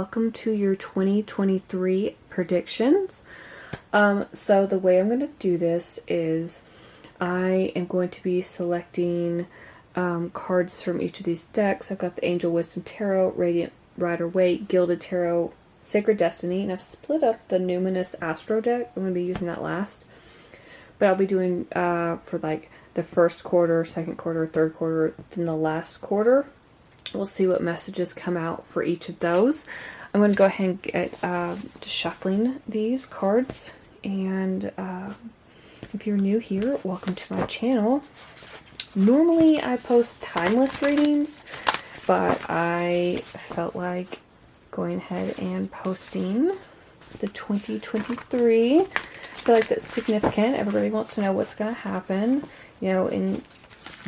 welcome to your 2023 predictions. So the way I'm going to do this is I am going to be selecting cards from each of these decks. I've got the Angel Wisdom Tarot, Radiant Rider-Waite, Gilded Tarot, Sacred Destiny, and I've split up the Numinous Astro deck. I'm going to be using that last. But I'll be doing for like the first quarter, second quarter, third quarter, then the last quarter. We'll see what messages come out for each of those. I'm going to go ahead and get to shuffling these cards. And if you're new here, welcome to my channel. Normally I post timeless readings, but I felt like going ahead and posting the 2023. I feel like that's significant. Everybody wants to know what's going to happen, you know, in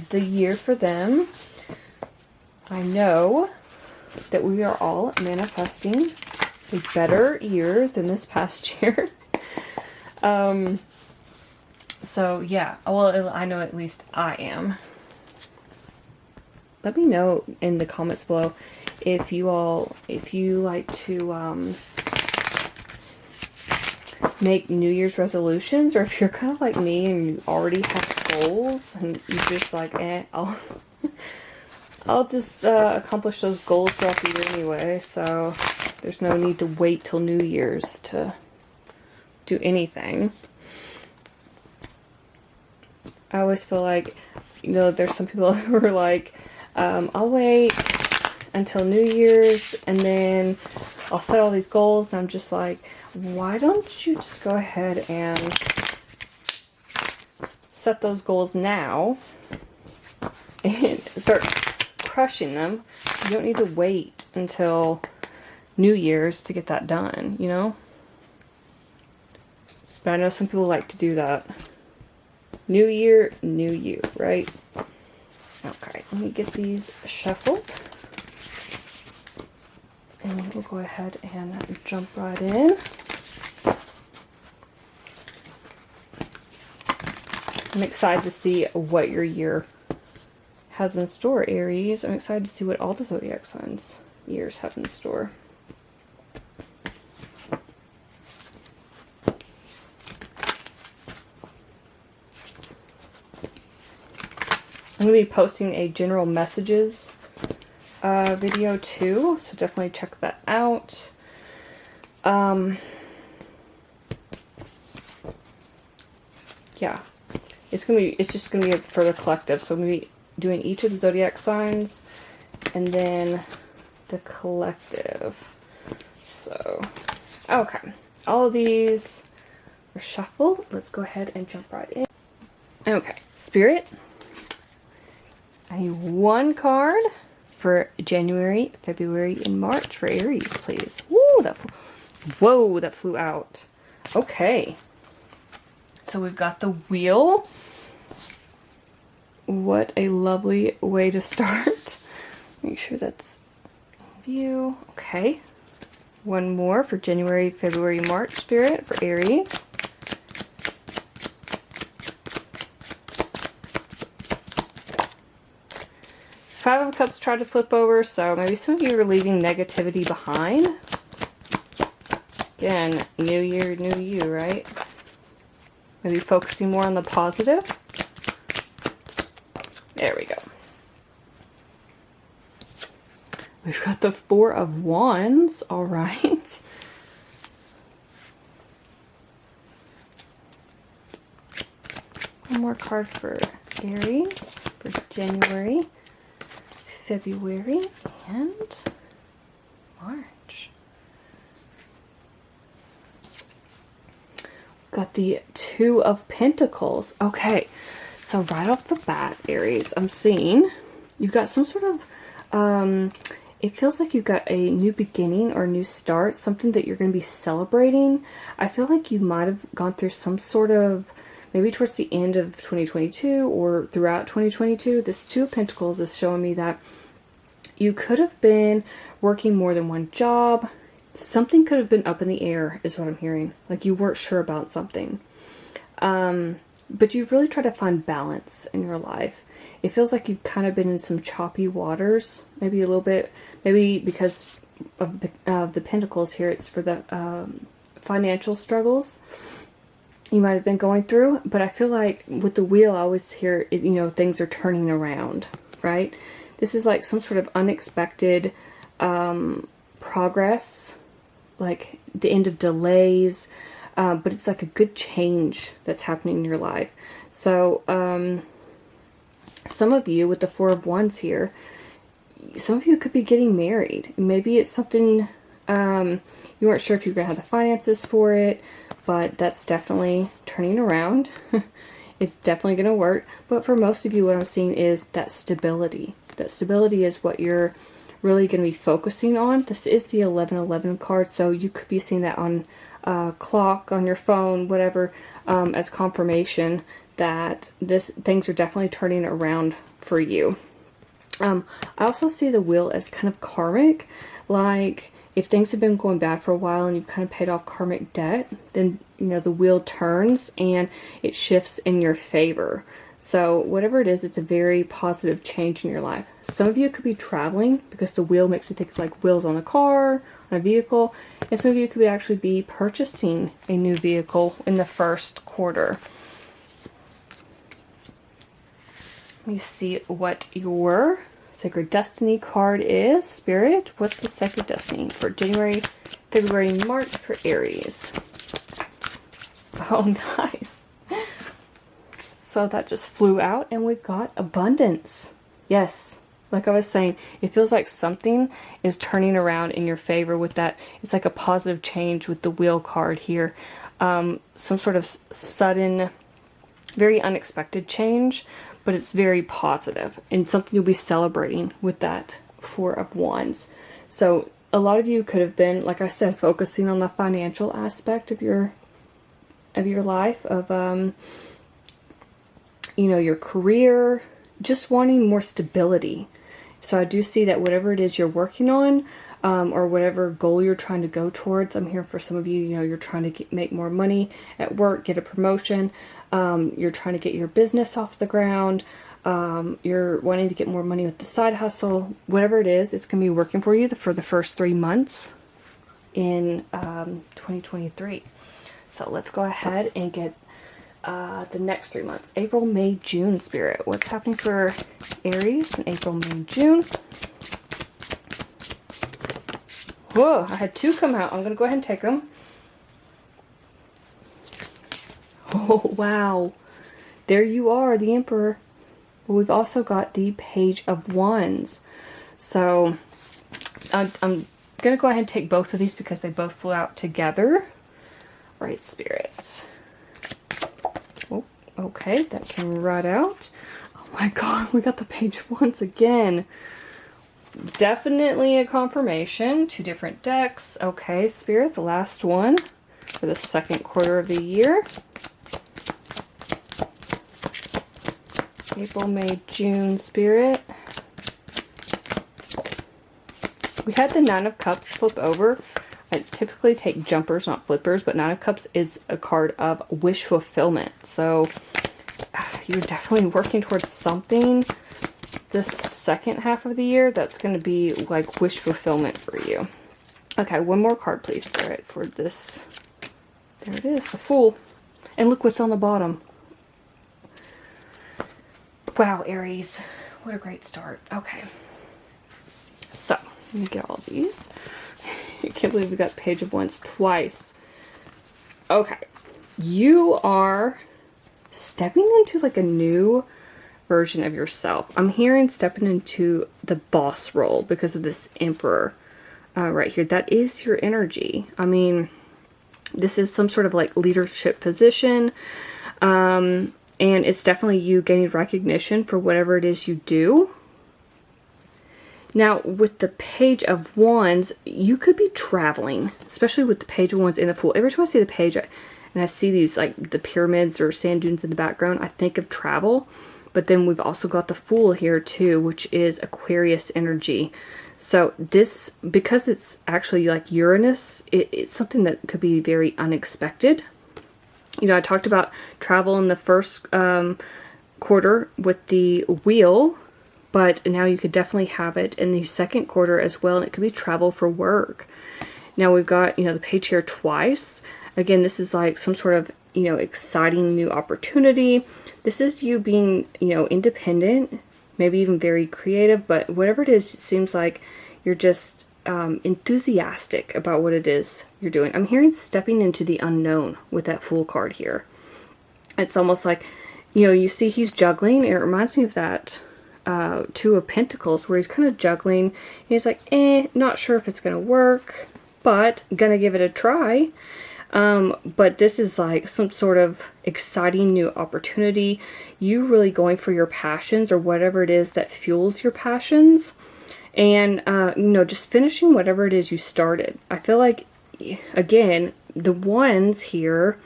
the year for them. I know that we are all manifesting a better year than this past year. So yeah, well, I know at least I am. Let me know in the comments below if you like to make New Year's resolutions, or if you're kind of like me and you already have goals and you're just like, I'll just accomplish those goals throughout the year anyway, so there's no need to wait till New Year's to do anything. I always feel like, you know, there's some people who are like, I'll wait until New Year's and then I'll set all these goals, and I'm just like, why don't you just go ahead and set those goals now and start crushing them? You don't need to wait until New Year's to get that done, you know? But I know some people like to do that. New year, new you, right? Okay, let me get these shuffled. And we'll go ahead and jump right in. I'm excited to see what your year has in store, Aries. I'm excited to see what all the zodiac signs' years have in store. I'm going to be posting a general messages video too, so definitely check that out. Yeah, it's just gonna be for the collective. So I'm gonna be doing each of the zodiac signs and then the collective. So okay, all of these are shuffled. Let's go ahead and jump right in. Okay, Spirit, I need one card for January, February, and March for Aries, please. Woo, that flew out. Okay. So we've got the wheel. What a lovely way to start. Make sure that's in view. Okay. One more for January, February, March, Spirit, for Aries. Five of Cups tried to flip over, so maybe some of you are leaving negativity behind. Again, new year, new you, right? Maybe focusing more on the positive. There we go. We've got the Four of Wands, all right. One more card for Aries for January, February, and March. Got the Two of Pentacles. Okay, so right off the bat, Aries, I'm seeing you've got some sort of, it feels like you've got a new beginning or new start, something that you're going to be celebrating. I feel like you might have gone through some sort of, maybe towards the end of 2022 or throughout 2022. This Two of Pentacles is showing me that you could have been working more than one job. Something could have been up in the air is what I'm hearing. Like you weren't sure about something. But you've really tried to find balance in your life. It feels like you've kind of been in some choppy waters. Maybe a little bit. Maybe because of the Pentacles here. It's for the financial struggles you might have been going through. But I feel like with the Wheel, I always hear, you know, things are turning around, right? This is like some sort of unexpected progress, like the end of delays, but it's like a good change that's happening in your life. So some of you with the Four of Wands here, some of you could be getting married. Maybe it's something you weren't sure if you were going to have the finances for it, but that's definitely turning around. It's definitely going to work. But for most of you, what I'm seeing is that stability. That stability is what you're really going to be focusing on. This is the 1111 card, so you could be seeing that on a clock, on your phone, whatever, as confirmation that things are definitely turning around for you. I also see the Wheel as kind of karmic, like if things have been going bad for a while and you've kind of paid off karmic debt, then, you know, the Wheel turns and it shifts in your favor. So whatever it is, it's a very positive change in your life. Some of you could be traveling, because the Wheel makes me think of like wheels on a car, on a vehicle. And some of you could actually be purchasing a new vehicle in the first quarter. Let me see what your Sacred Destiny card is. Spirit, what's the Sacred Destiny for January, February, March for Aries? Oh, nice. So that just flew out and we've got abundance. Yes, like I was saying, it feels like something is turning around in your favor with that. It's like a positive change with the Wheel card here. Some sort of sudden, very unexpected change, but it's very positive and something you'll be celebrating with that Four of Wands. So a lot of you could have been, like I said, focusing on the financial aspect of your life, of you know, your career, just wanting more stability. So I do see that whatever it is you're working on, or whatever goal you're trying to go towards, I'm here for some of you, you know, you're trying to make more money at work, get a promotion, you're trying to get your business off the ground, you're wanting to get more money with the side hustle, whatever it is, it's going to be working for you for the first 3 months in 2023. So let's go ahead and get the next 3 months. April, May, June, Spirit. What's happening for Aries in April, May, June? Whoa, I had 2 come out. I'm going to go ahead and take them. Oh, wow. There you are, the Emperor. We've also got the Page of Wands. So I'm going to go ahead and take both of these because they both flew out together. Right, Spirit. Oh, okay, that came right out. Oh my God, we got the Page of Wands again. Definitely a confirmation. 2 different decks. Okay, Spirit, the last one for the second quarter of the year. April, May, June, Spirit. We had the Nine of Cups flip over. I typically take jumpers, not flippers, but Nine of Cups is a card of wish fulfillment. So you're definitely working towards something this second half of the year that's going to be like wish fulfillment for you. Okay, one more card, please, Spirit, for this. There it is, the Fool. And look what's on the bottom. Wow, Aries. What a great start. Okay. So, let me get all these. I can't believe we got Page of Wands twice. Okay. You are stepping into like a new version of yourself. I'm hearing stepping into the boss role because of this Emperor right here. That is your energy. I mean, this is some sort of like leadership position. And it's definitely you gaining recognition for whatever it is you do. Now, with the Page of Wands, you could be traveling, especially with the Page of Wands in the Fool. Every time I see the page and I see these like the pyramids or sand dunes in the background, I think of travel. But then we've also got the Fool here too, which is Aquarius energy. So this, because it's actually like Uranus, it's something that could be very unexpected. You know, I talked about travel in the first quarter with the Wheel, but now you could definitely have it in the second quarter as well, and it could be travel for work. Now we've got, the page here twice. Again, this is like some sort of, exciting new opportunity. This is you being, independent, maybe even very creative, but whatever it is, it seems like you're just enthusiastic about what it is you're doing. I'm hearing stepping into the unknown with that Fool card here. It's almost like, you see he's juggling, and it reminds me of that Two of Pentacles, where he's kind of juggling. He's like, not sure if it's going to work, but gonna give it a try. But this is like some sort of exciting new opportunity. You really going for your passions, or whatever it is that fuels your passions. And, just finishing whatever it is you started. I feel like, again, the ones here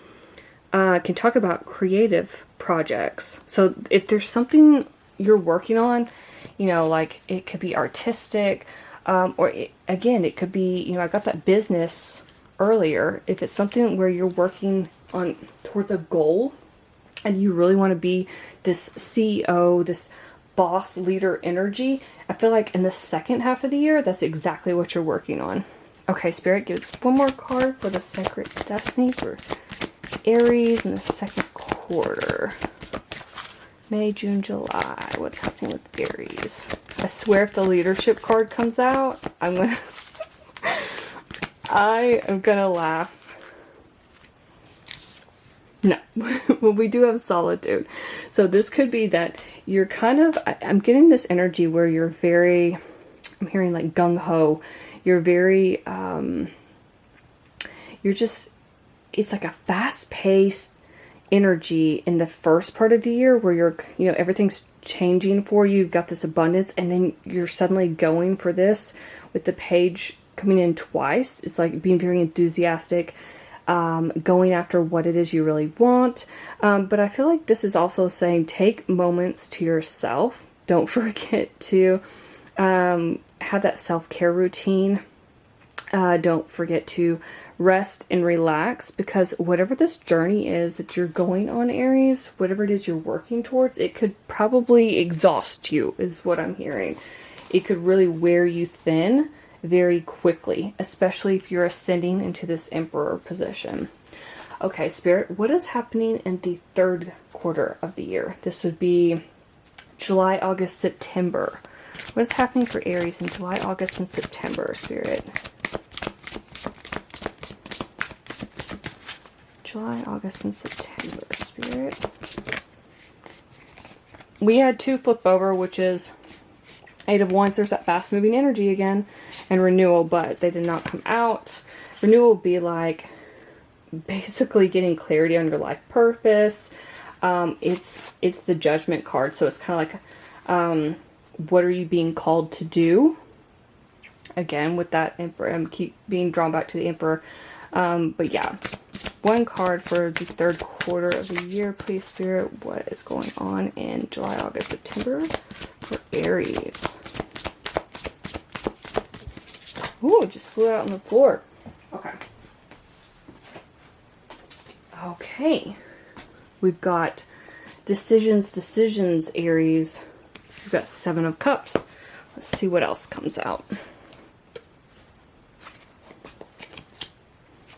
can talk about creative projects. So if there's something you're working on, like it could be artistic, or again, it could be, I got that business earlier. If it's something where you're working on towards a goal and you really want to be this CEO, this boss leader energy, I feel like in the second half of the year, that's exactly what you're working on. Okay, Spirit, give us one more card for the Sacred Destiny for Aries in the second quarter. May, June, July. What's happening with Aries? I swear if the leadership card comes out, I am gonna laugh. No. Well, we do have solitude. So this could be that you're kind of, I'm getting this energy where you're very, I'm hearing like gung-ho. You're very, you're just, it's like a fast-paced energy in the first part of the year where you're, everything's changing for you. You've got this abundance, and then you're suddenly going for this with the page coming in twice. It's like being very enthusiastic, going after what it is you really want. But I feel like this is also saying take moments to yourself. Don't forget to have that self-care routine. Don't forget to rest and relax, because whatever this journey is that you're going on, Aries, whatever it is you're working towards, it could probably exhaust you, is what I'm hearing. It could really wear you thin very quickly, especially if you're ascending into this Emperor position. Okay, Spirit, what is happening in the third quarter of the year? This would be July, August, September. What is happening for Aries in July, August, and September, Spirit? July, August, and September, Spirit. We had two flip over, which is Eight of Wands. There's that fast moving energy again, and renewal, but they did not come out. Renewal will be like basically getting clarity on your life purpose. It's the Judgment card, so it's kind of like what are you being called to do? Again, with that Emperor, I keep being drawn back to the Emperor. But yeah, one card for the third quarter of the year, please, Spirit. What is going on in July, August, September for Aries? Ooh, it just flew out on the floor. Okay. Okay. We've got decisions, Aries. We've got Seven of Cups. Let's see what else comes out.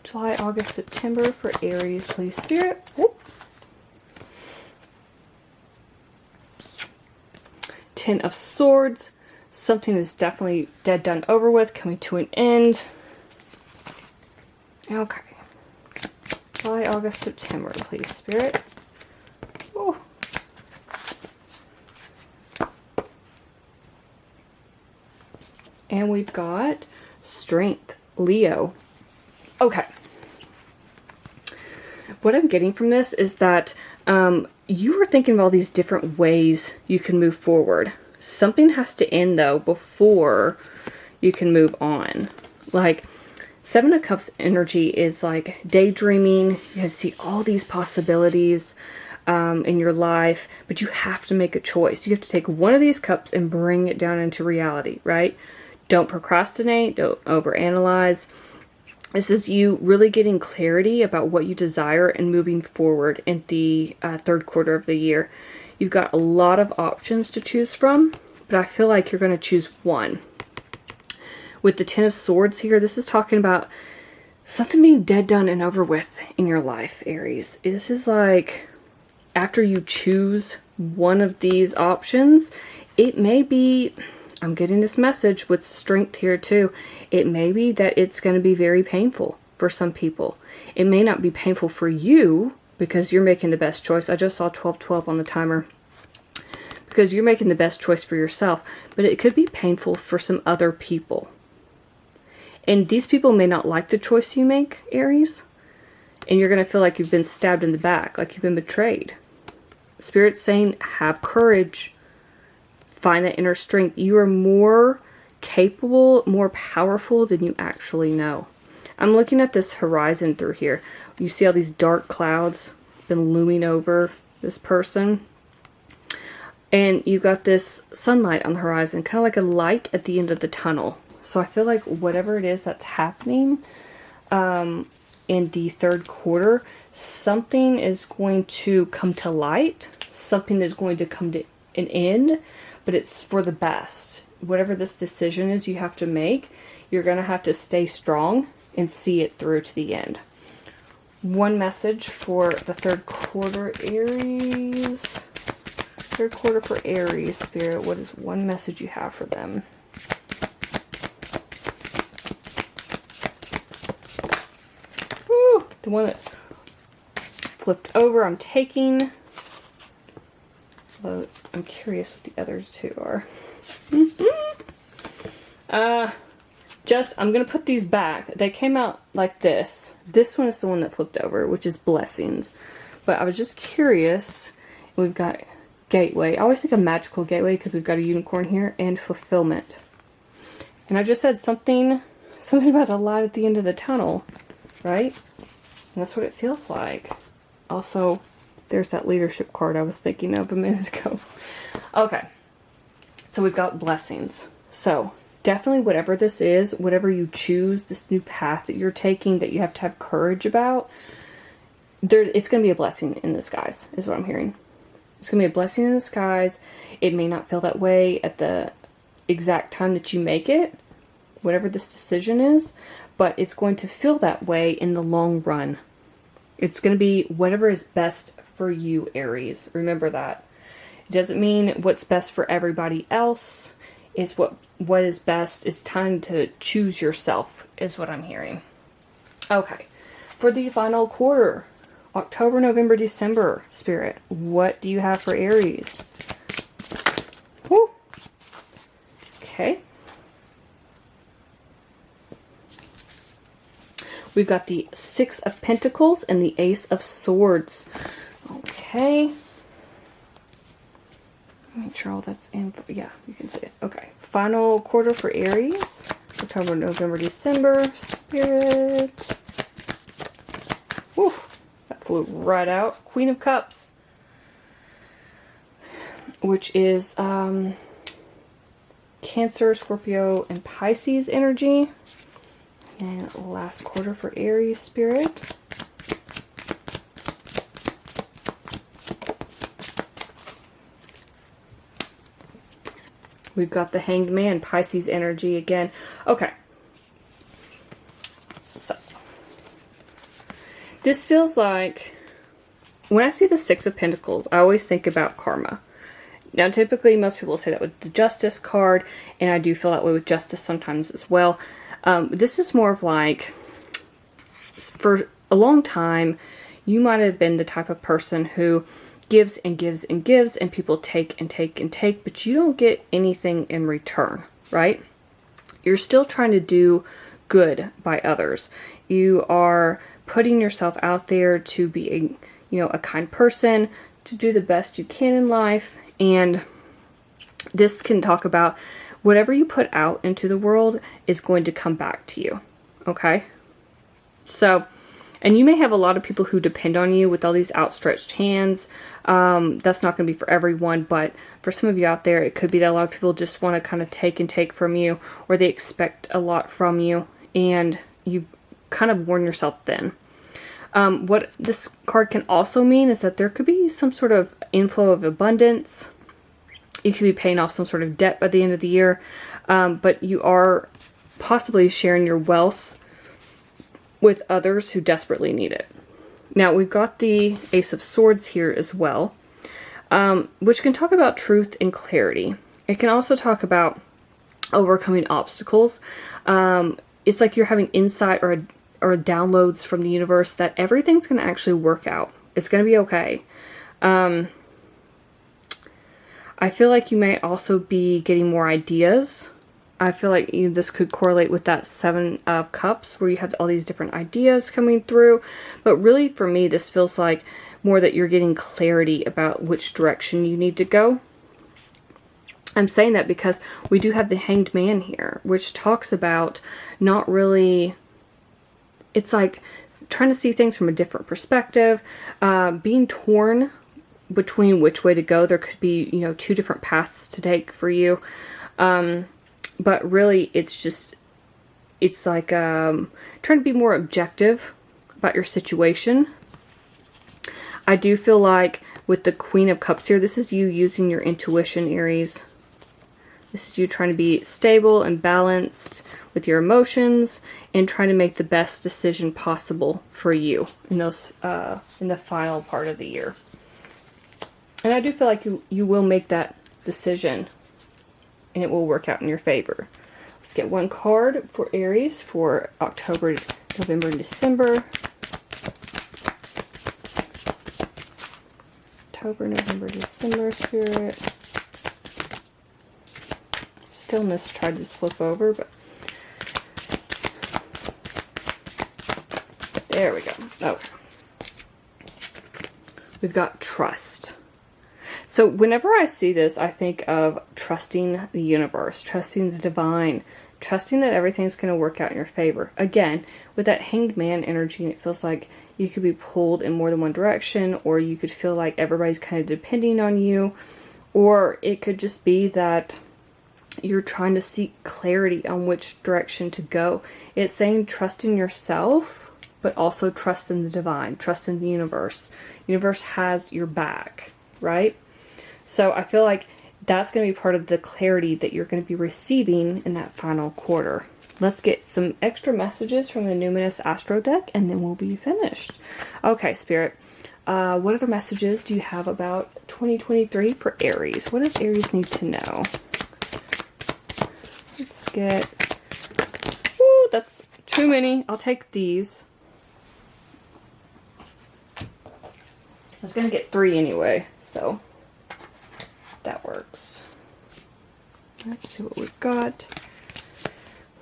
July, August, September for Aries, please, Spirit. Whoop. Ten of Swords. Something is definitely dead, done, over with, coming to an end. Okay. July, August, September, please, Spirit. Ooh. And we've got Strength, Leo. Okay. What I'm getting from this is that you were thinking of all these different ways you can move forward. Something has to end, though, before you can move on. Like, Seven of Cups energy is like daydreaming. You see all these possibilities in your life, but you have to make a choice. You have to take one of these cups and bring it down into reality, right? Don't procrastinate. Don't overanalyze. This is you really getting clarity about what you desire and moving forward in the third quarter of the year. You've got a lot of options to choose from, but I feel like you're going to choose one. With the Ten of Swords here, this is talking about something being dead, done, and over with in your life, Aries. This is like, after you choose one of these options, it may be, I'm getting this message with strength here too, it may be that it's going to be very painful for some people. It may not be painful for you because you're making the best choice. I just saw 1212 on the timer. Because you're making the best choice for yourself, but it could be painful for some other people. And these people may not like the choice you make, Aries. And you're going to feel like you've been stabbed in the back, like you've been betrayed. Spirit's saying, have courage. Find that inner strength. You are more capable, more powerful than you actually know. I'm looking at this horizon through here. You see all these dark clouds been looming over this person. And you got this sunlight on the horizon, kind of like a light at the end of the tunnel. So I feel like whatever it is that's happening in the third quarter, something is going to come to light. Something is going to come to an end, but it's for the best. Whatever this decision is you have to make, you're going to have to stay strong and see it through to the end. One message for the third quarter, Aries. Third quarter for Aries, Spirit. What is one message you have for them? Woo! The one that flipped over, I'm taking. Although I'm curious what the others two are. I'm going to put these back. They came out like this. This one is the one that flipped over, which is blessings. But I was just curious. We've got gateway. I always think of magical gateway because we've got a unicorn here, and fulfillment. And I just said something about a light at the end of the tunnel, right? And that's what it feels like. Also, there's that leadership card I was thinking of a minute ago. Okay. So we've got blessings. So definitely whatever this is, whatever you choose, this new path that you're taking that you have to have courage about, it's going to be a blessing in disguise, is what I'm hearing. It's going to be a blessing in disguise. It may not feel that way at the exact time that you make it, whatever this decision is, but it's going to feel that way in the long run. It's going to be whatever is best for you, Aries. Remember that. It doesn't mean what's best for everybody else. It's what is best. It's time to choose yourself, is what I'm hearing. Okay. For the final quarter, October, November, December, Spirit, what do you have for Aries? Woo. Okay. We've got the Six of Pentacles and the Ace of Swords. Okay. Make sure all that's in. Yeah, you can see it. Okay. Final quarter for Aries. October, November, December, Spirit. Woo. That flew right out. Queen of Cups. Which is Cancer, Scorpio, and Pisces energy. And last quarter for Aries, Spirit. We've got the Hanged Man, Pisces energy again. Okay. So. This feels like, when I see the Six of Pentacles, I always think about karma. Now, typically, most people say that with the Justice card, and I do feel that way with Justice sometimes as well. This is more of like, for a long time, you might have been the type of person who gives and gives and gives, and people take and take and take, but you don't get anything in return, right? You're still trying to do good by others. You are putting yourself out there to be a kind person, to do the best you can in life, and this can talk about whatever you put out into the world is going to come back to you, okay? So, and you may have a lot of people who depend on you with all these outstretched hands. That's not going to be for everyone, but for some of you out there, it could be that a lot of people just want to kind of take and take from you, or they expect a lot from you, and you've kind of worn yourself thin. What this card can also mean is that there could be some sort of inflow of abundance. You could be paying off some sort of debt by the end of the year, but you are possibly sharing your wealth with others who desperately need it. Now, we've got the Ace of Swords here as well, which can talk about truth and clarity. It can also talk about overcoming obstacles. It's like you're having insight or downloads from the universe that everything's going to actually work out. It's going to be okay. I feel like you may also be getting more ideas. I feel like this could correlate with that Seven of Cups, where you have all these different ideas coming through. But really, for me, this feels like more that you're getting clarity about which direction you need to go. I'm saying that because we do have the Hanged Man here, which talks about not really... It's like trying to see things from a different perspective, being torn between which way to go. There could be, you know, two different paths to take for you. But really, it's like trying to be more objective about your situation. I do feel like with the Queen of Cups here, this is you using your intuition, Aries. This is you trying to be stable and balanced with your emotions and trying to make the best decision possible for you in those in the final part of the year. And I do feel like you will make that decision and it will work out in your favor. Let's get one card for Aries for October, November, and December. October, November, December, Spirit. Stillness tried to flip over, but there we go. Okay. We've got trust. So whenever I see this, I think of trusting the universe, trusting the divine, trusting that everything's going to work out in your favor. Again, with that Hanged Man energy, it feels like you could be pulled in more than one direction, or you could feel like everybody's kind of depending on you, or it could just be that you're trying to seek clarity on which direction to go. It's saying trust in yourself, but also trust in the divine, trust in the universe. The universe has your back, right? So I feel like that's going to be part of the clarity that you're going to be receiving in that final quarter. Let's get some extra messages from the Numinous Astro deck, and then we'll be finished. Okay, Spirit. What other messages do you have about 2023 for Aries? What does Aries need to know? Let's get... Ooh, that's too many. I'll take these. I was going to get 3 anyway, so that works. Let's see what we've got.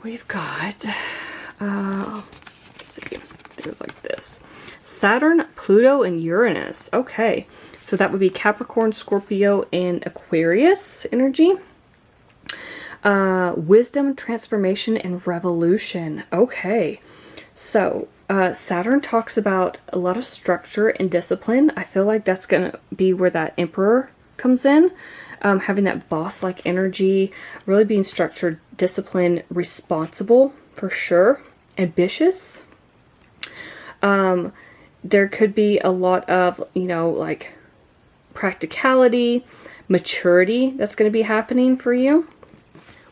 We've got, let's see, there's like this. Saturn, Pluto, and Uranus. Okay, so that would be Capricorn, Scorpio, and Aquarius energy. Wisdom, transformation, and revolution. Okay, so Saturn talks about a lot of structure and discipline. I feel like that's going to be where that Emperor comes in. Having that boss-like energy, really being structured, disciplined, responsible, for sure, ambitious. There could be a lot of, you know, like practicality, maturity that's going to be happening for you.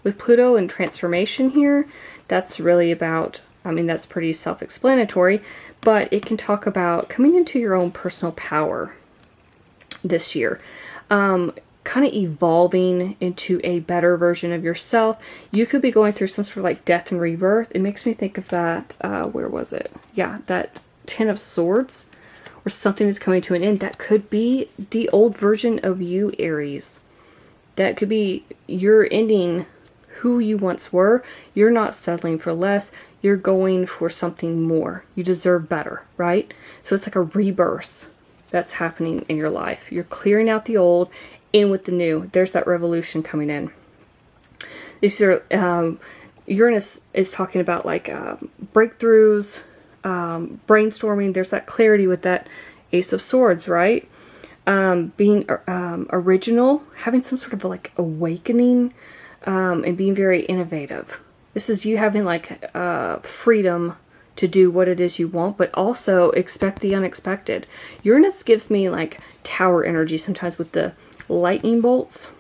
With Pluto and transformation here, that's really about, I mean, that's pretty self-explanatory, but it can talk about coming into your own personal power this year. Kind of evolving into a better version of yourself. You could be going through some sort of like death and rebirth. It makes me think of that, where was it? Yeah, that Ten of Swords, where something is coming to an end. That could be the old version of you, Aries. That could be you're ending who you once were. You're not settling for less. You're going for something more. You deserve better, right? So it's like a rebirth that's happening in your life. You're clearing out the old, in with the new. There's that revolution coming in. These are, Uranus is talking about like breakthroughs, brainstorming. There's that clarity with that Ace of Swords, right? Being original, having some sort of like awakening, and being very innovative. This is you having like freedom to do what it is you want, but also expect the unexpected. Uranus gives me like tower energy sometimes with the lightning bolts.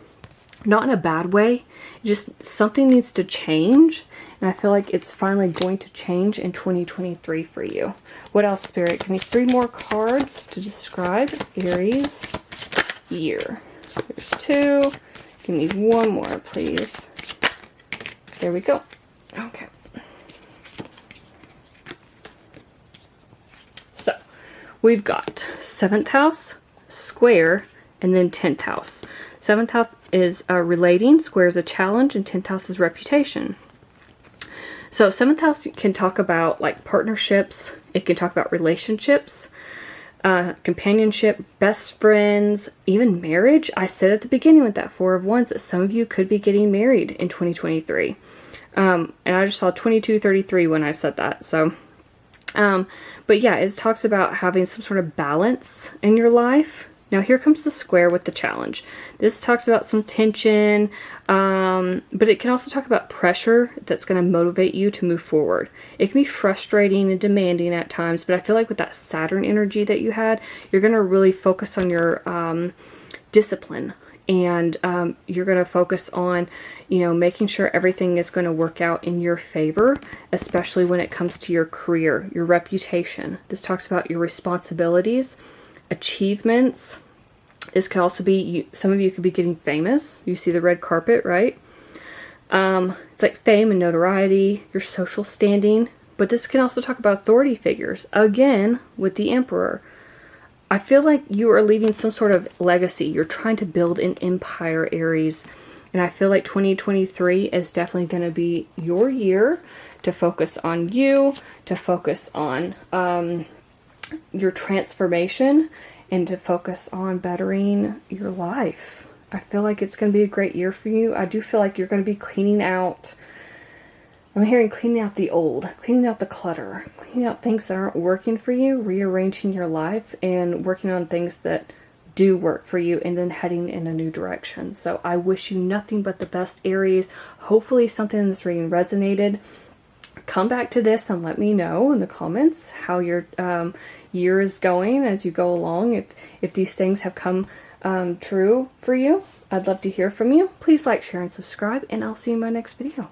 Not in a bad way, just something needs to change. And I feel like it's finally going to change in 2023 for you. What else, Spirit? Give me 3 more cards to describe Aries year. There's 2. Give me 1 more, please. There we go. Okay. So, we've got 7th house, square, and then 10th house. 7th house is relating, square is a challenge, and 10th house is reputation. So 7th house can talk about like partnerships. It can talk about relationships, companionship, best friends, even marriage. I said at the beginning with that 4 of Wands that some of you could be getting married in 2023. And I just saw 2233 when I said that. So, but yeah, it talks about having some sort of balance in your life. Now here comes the square with the challenge. This talks about some tension, but it can also talk about pressure that's going to motivate you to move forward. It can be frustrating and demanding at times, but I feel like with that Saturn energy that you had, you're going to really focus on your discipline. And you're going to focus on, you know, making sure everything is going to work out in your favor, especially when it comes to your career, your reputation. This talks about your responsibilities, achievements. This could also be, some of you could be getting famous. You see the red carpet, right? It's like fame and notoriety, your social standing. But this can also talk about authority figures. Again, with the Emperor. I feel like you are leaving some sort of legacy. You're trying to build an empire, Aries. And I feel like 2023 is definitely going to be your year to focus on you, to focus on your transformation, and to focus on bettering your life. I feel like it's going to be a great year for you. I do feel like you're going to be cleaning out. I'm hearing cleaning out the old, cleaning out the clutter, cleaning out things that aren't working for you, rearranging your life, and working on things that do work for you, and then heading in a new direction. So I wish you nothing but the best, Aries. Hopefully something in this reading resonated. Come back to this and let me know in the comments how your year is going as you go along. If these things have come true for you, I'd love to hear from you. Please like, share, and subscribe, and I'll see you in my next video.